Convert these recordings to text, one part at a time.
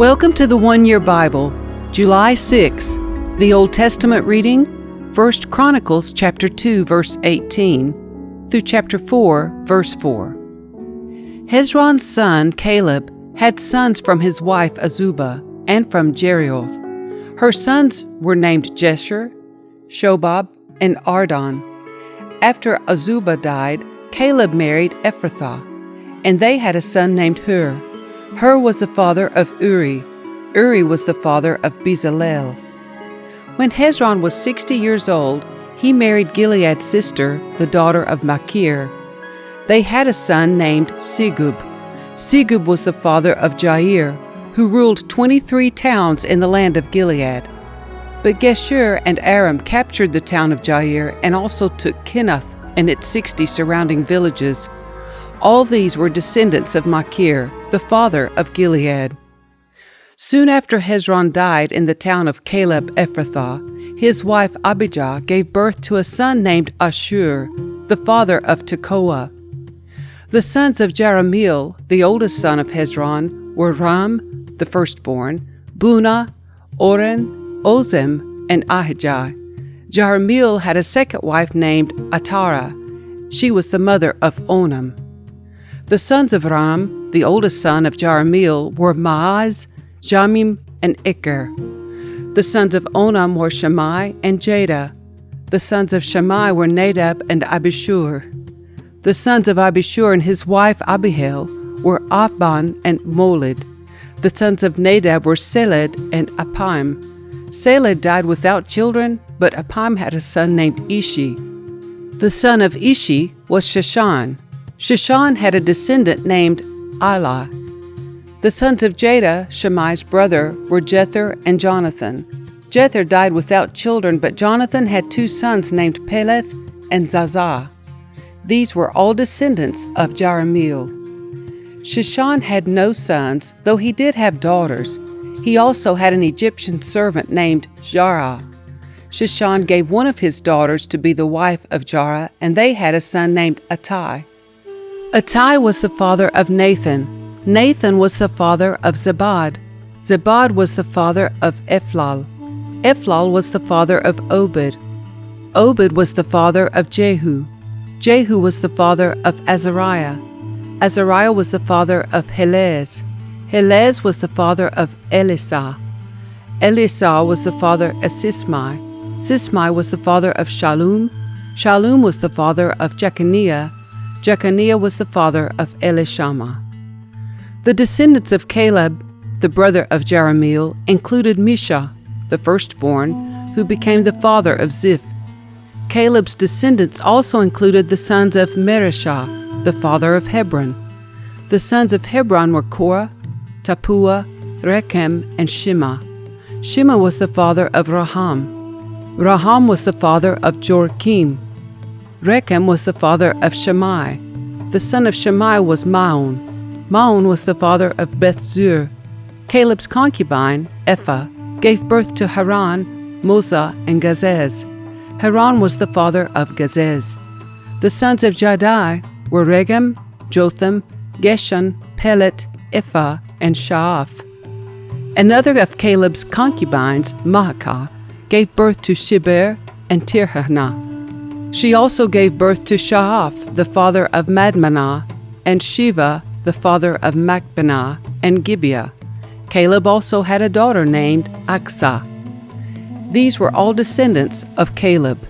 Welcome to the One Year Bible, July 6. The Old Testament reading, 1 Chronicles chapter 2, verse 18, through chapter 4, verse 4. Hezron's son Caleb had sons from his wife Azubah and from Jerioth. Her sons were named Jesher, Shobab, and Ardon. After Azubah died, Caleb married Ephrathah, and they had a son named Hur. Hur was the father of Uri. Uri was the father of Bezalel. When Hezron was 60 years old, he married Gilead's sister, the daughter of Machir. They had a son named Segub. Segub was the father of Jair, who ruled 23 towns in the land of Gilead. But Geshur and Aram captured the town of Jair and also took Kenath and its 60 surrounding villages. All these were descendants of Machir, the father of Gilead. Soon after Hezron died in the town of Caleb Ephrathah, his wife Abijah gave birth to a son named Ashur, the father of Tekoa. The sons of Jerahmeel, the oldest son of Hezron, were Ram, the firstborn, Bunah, Oren, Ozem, and Ahijah. Jerahmeel had a second wife named Atara. She was the mother of Onam. The sons of Ram, the oldest son of Jerahmeel, were Maaz, Jamim, and Iker. The sons of Onam were Shammai and Jada. The sons of Shammai were Nadab and Abishur. The sons of Abishur and his wife Abihail were Abban and Molid. The sons of Nadab were Seled and Apim. Seled died without children, but Apim had a son named Ishi. The son of Ishi was Sheshan. Sheshan had a descendant named Ilah. The sons of Jada, Shammai's brother, were Jether and Jonathan. Jether died without children, but Jonathan had two sons named Peleth and Zazah. These were all descendants of Jerahmeel. Sheshan had no sons, though he did have daughters. He also had an Egyptian servant named Jarrah. Sheshan gave one of his daughters to be the wife of Jarrah, and they had a son named Attai. Attai was the father of Nathan. Nathan was the father of Zabad. Zabad was the father of Ephlal. Ephlal was the father of Obed. Obed was the father of Jehu. Jehu was the father of Azariah. Azariah was the father of Helez. Helez was the father of Elisah. Elisah was the father of Sismai. Sismai was the father of Shallum. Shallum was the father of Jeconiah. Jeconiah was the father of Elishama. The descendants of Caleb, the brother of Jerahmeel, included Misha, the firstborn, who became the father of Ziph. Caleb's descendants also included the sons of Merishah, the father of Hebron. The sons of Hebron were Korah, Tapua, Rechem, and Shema. Shema was the father of Raham. Raham was the father of Joachim. Rechem was the father of Shammai. The son of Shammai was Maon. Maon was the father of Beth-zur. Caleb's concubine, Ephah, gave birth to Haran, Moza, and Gazez. Haran was the father of Gazez. The sons of Jahdai were Regem, Jotham, Geshan, Pelet, Ephah, and Shaaph. Another of Caleb's concubines, Maacah, gave birth to Sheber and Tirhana. She also gave birth to Shaaph, the father of Madmanah, and Shiva, the father of Machbenah and Gibeah. Caleb also had a daughter named Aksah. These were all descendants of Caleb.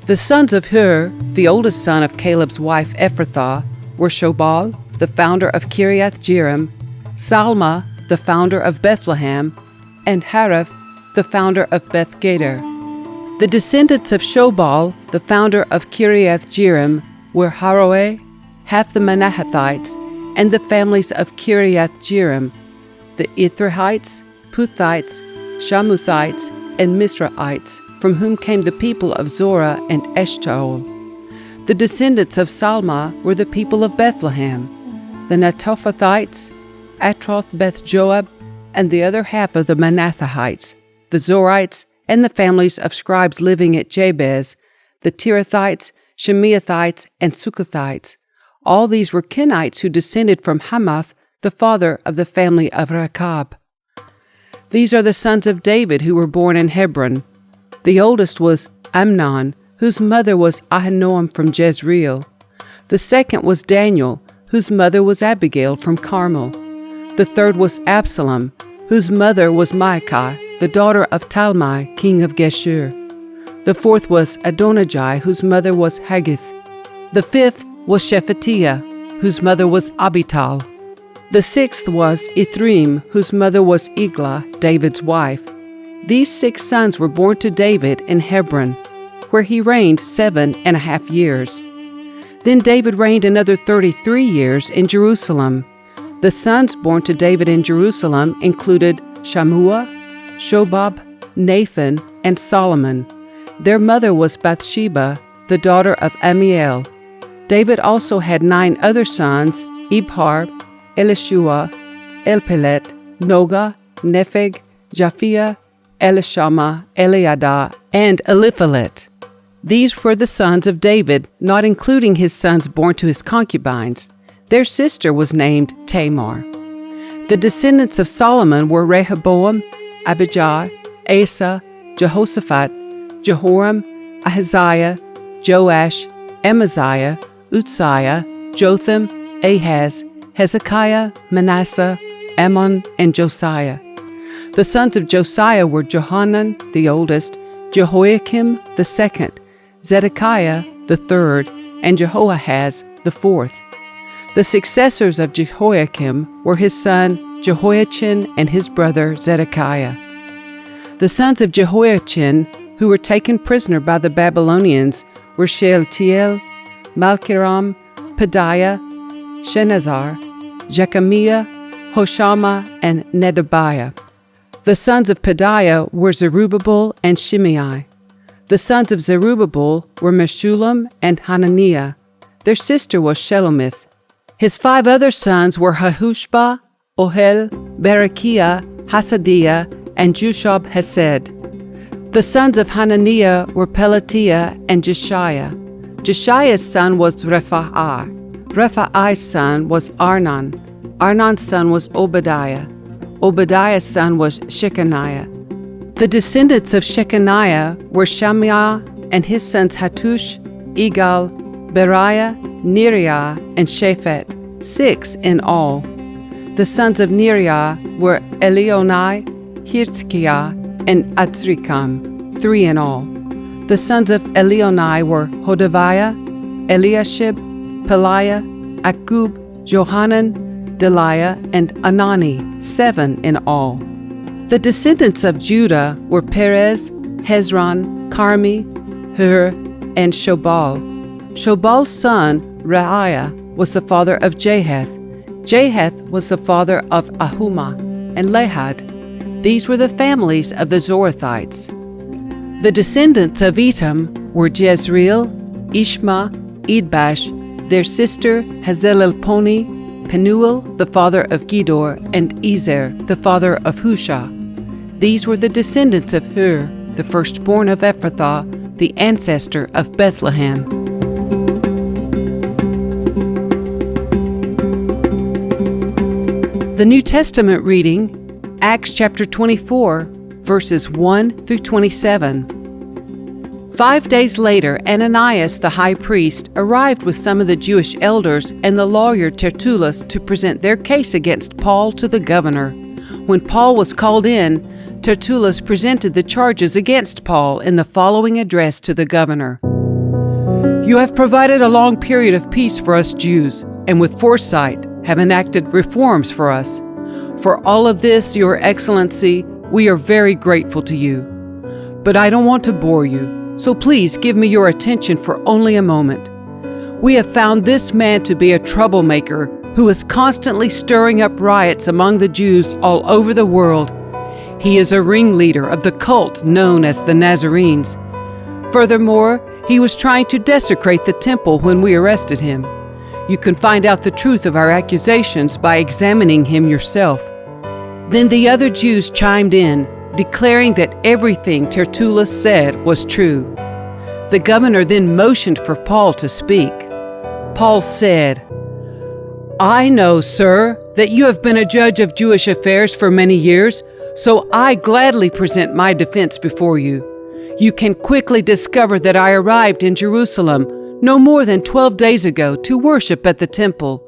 The sons of Hur, the oldest son of Caleb's wife Ephrathah, were Shobal, the founder of Kiriath Jearim, Salma, the founder of Bethlehem, and Hareph, the founder of Beth Gader. The descendants of Shobal, the founder of Kiriath Jearim, were Haroeh, half the Manahathites, and the families of Kiriath Jearim, the Ithrahites, Puthites, Shamuthites, and Misraites, from whom came the people of Zorah and Eshtaol. The descendants of Salma were the people of Bethlehem, the Netophathites, Atroth Beth Joab, and the other half of the Manathahites, the Zorites, and the families of scribes living at Jabez, the Tirathites, Shemeathites, and Sukkothites. All these were Kenites who descended from Hamath, the father of the family of Rechab. These are the sons of David who were born in Hebron. The oldest was Amnon, whose mother was Ahinoam from Jezreel. The second was Daniel, whose mother was Abigail from Carmel. The third was Absalom, whose mother was Maacah, the daughter of Talmai, king of Geshur. The fourth was Adonijah, whose mother was Haggith. The fifth was Shephatiah, whose mother was Abital. The sixth was Ithream, whose mother was Eglah, David's wife. These 6 sons were born to David in Hebron, where he reigned 7.5 years. Then David reigned another 33 years in Jerusalem. The sons born to David in Jerusalem included Shammua, Shobab, Nathan, and Solomon. Their mother was Bathsheba, the daughter of Amiel. David also had 9 other sons, Ibhar, Elishua, Elpelet, Noga, Nepheg, Japhia, Elishama, Eliada, and Eliphalet. These were the sons of David, not including his sons born to his concubines. Their sister was named Tamar. The descendants of Solomon were Rehoboam, Abijah, Asa, Jehoshaphat, Jehoram, Ahaziah, Joash, Amaziah, Uzziah, Jotham, Ahaz, Hezekiah, Manasseh, Ammon, and Josiah. The sons of Josiah were Johanan, the oldest, Jehoiakim, the second, Zedekiah, the third, and Jehoahaz, the fourth. The successors of Jehoiakim were his son Jehoiachin and his brother Zedekiah. The sons of Jehoiachin, who were taken prisoner by the Babylonians, were Shealtiel, Malkiram, Pedaiah, Shenazar, Jechamiah, Hoshama, and Nedabiah. The sons of Pedaiah were Zerubbabel and Shimei. The sons of Zerubbabel were Meshullam and Hananiah. Their sister was Shelomith. His 5 other sons were Hahushba, Ohel, Berechiah, Hasadiah, and Jushab Hesed. The sons of Hananiah were Pelatiah and Jeshiah. Jeshiah's son was Rephaiah. Rephaiah's son was Arnan. Arnan's son was Obadiah. Obadiah's son was Shechaniah. The descendants of Shechaniah were Shammai and his sons Hattush, Igal, Beriah, Neriah, and Shaphat, 6 in all. The sons of Neriah were Elionai, Hirzkiah, and Azrikam, 3 in all. The sons of Elionai were Hodaviah, Eliashib, Peliah, Akub, Johanan, Deliah, and Anani, 7 in all. The descendants of Judah were Perez, Hezron, Carmi, Hur, and Shobal. Shobal's son, Reiah, was the father of Jahath. Jahath was the father of Ahumah and Lahad. These were the families of the Zorathites. The descendants of Etam were Jezreel, Ishma, Idbash, their sister Hazelelponi, Penuel, the father of Gedor, and Ezer, the father of Hushah. These were the descendants of Hur, the firstborn of Ephrathah, the ancestor of Bethlehem. The New Testament reading, Acts chapter 24, verses 1 through 27. 5 days later, Ananias the high priest arrived with some of the Jewish elders and the lawyer Tertullus to present their case against Paul to the governor. When Paul was called in, Tertullus presented the charges against Paul in the following address to the governor. You have provided a long period of peace for us Jews, and with foresight have enacted reforms for us. For all of this, Your Excellency, we are very grateful to you. But I don't want to bore you, so please give me your attention for only a moment. We have found this man to be a troublemaker who is constantly stirring up riots among the Jews all over the world. He is a ringleader of the cult known as the Nazarenes. Furthermore, he was trying to desecrate the temple when we arrested him. You can find out the truth of our accusations by examining him yourself. Then the other Jews chimed in, declaring that everything Tertullus said was true. The governor then motioned for Paul to speak. Paul said, I know, sir, that you have been a judge of Jewish affairs for many years, So I gladly present my defense before you. You can quickly discover that I arrived in Jerusalem no more than 12 days ago to worship at the temple.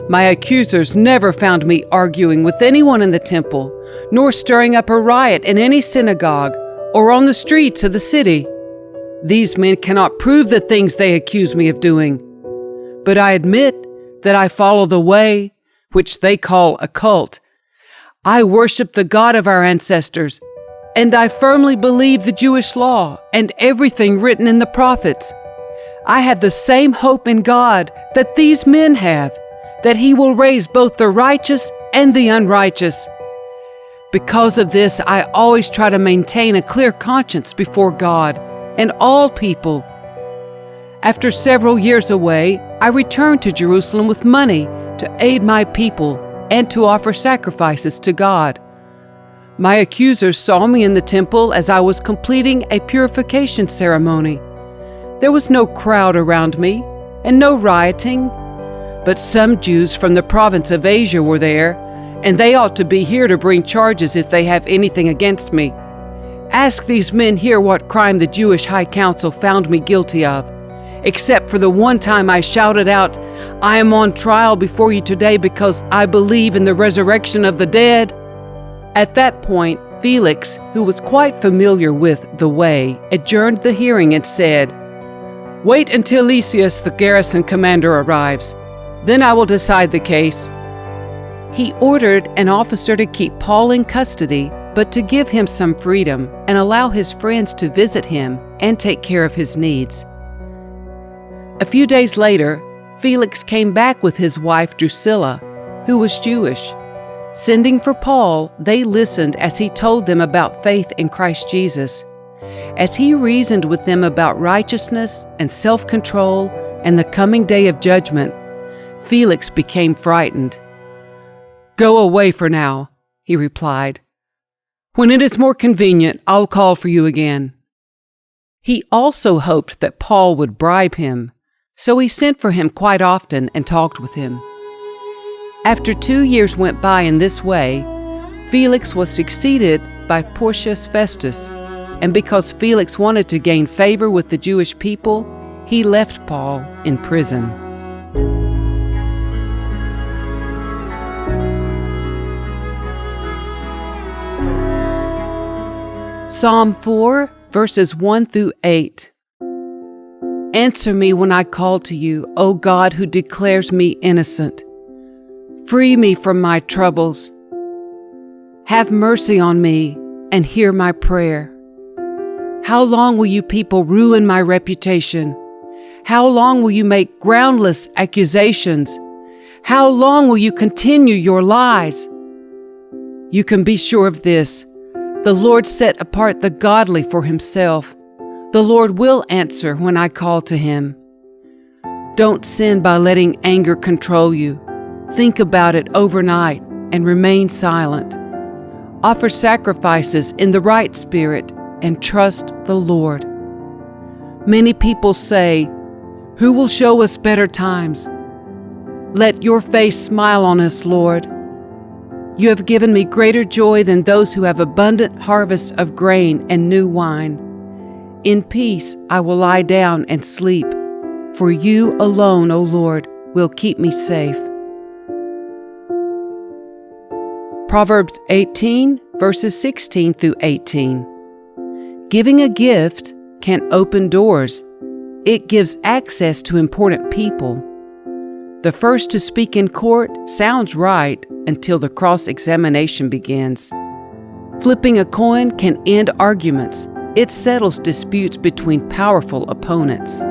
My accusers never found me arguing with anyone in the temple, nor stirring up a riot in any synagogue or on the streets of the city. These men cannot prove the things they accuse me of doing. But I admit that I follow the way, which they call a cult. I worship the God of our ancestors, and I firmly believe the Jewish law and everything written in the prophets. I have the same hope in God that these men have, that He will raise both the righteous and the unrighteous. Because of this, I always try to maintain a clear conscience before God and all people. After several years away, I returned to Jerusalem with money to aid my people and to offer sacrifices to God. My accusers saw me in the temple as I was completing a purification ceremony. There was no crowd around me and no rioting, but some Jews from the province of Asia were there, and they ought to be here to bring charges if they have anything against me. Ask these men here what crime the Jewish High Council found me guilty of, except for the one time I shouted out, "I am on trial before you today because I believe in the resurrection of the dead." At that point, Felix, who was quite familiar with the way, adjourned the hearing and said, "Wait until Lysias, the garrison commander, arrives. Then I will decide the case." He ordered an officer to keep Paul in custody, but to give him some freedom and allow his friends to visit him and take care of his needs. A few days later, Felix came back with his wife Drusilla, who was Jewish. Sending for Paul, they listened as he told them about faith in Christ Jesus. As he reasoned with them about righteousness and self-control and the coming day of judgment, Felix became frightened. "Go away for now," he replied. "When it is more convenient, I'll call for you again." He also hoped that Paul would bribe him, so he sent for him quite often and talked with him. After 2 years went by in this way, Felix was succeeded by Porcius Festus, and because Felix wanted to gain favor with the Jewish people, he left Paul in prison. Psalm 4, verses 1 through 8. Answer me when I call to you, O God who declares me innocent. Free me from my troubles. Have mercy on me and hear my prayer. How long will you people ruin my reputation? How long will you make groundless accusations? How long will you continue your lies? You can be sure of this. The Lord set apart the godly for Himself. The Lord will answer when I call to Him. Don't sin by letting anger control you. Think about it overnight and remain silent. Offer sacrifices in the right spirit and trust the Lord. Many people say, "Who will show us better times?" Let your face smile on us, Lord. You have given me greater joy than those who have abundant harvests of grain and new wine. In peace I will lie down and sleep, for you alone, O Lord, will keep me safe. Proverbs 18, verses 16 through 18. Giving a gift can open doors. It gives access to important people. The first to speak in court sounds right until the cross-examination begins. Flipping a coin can end arguments. It settles disputes between powerful opponents.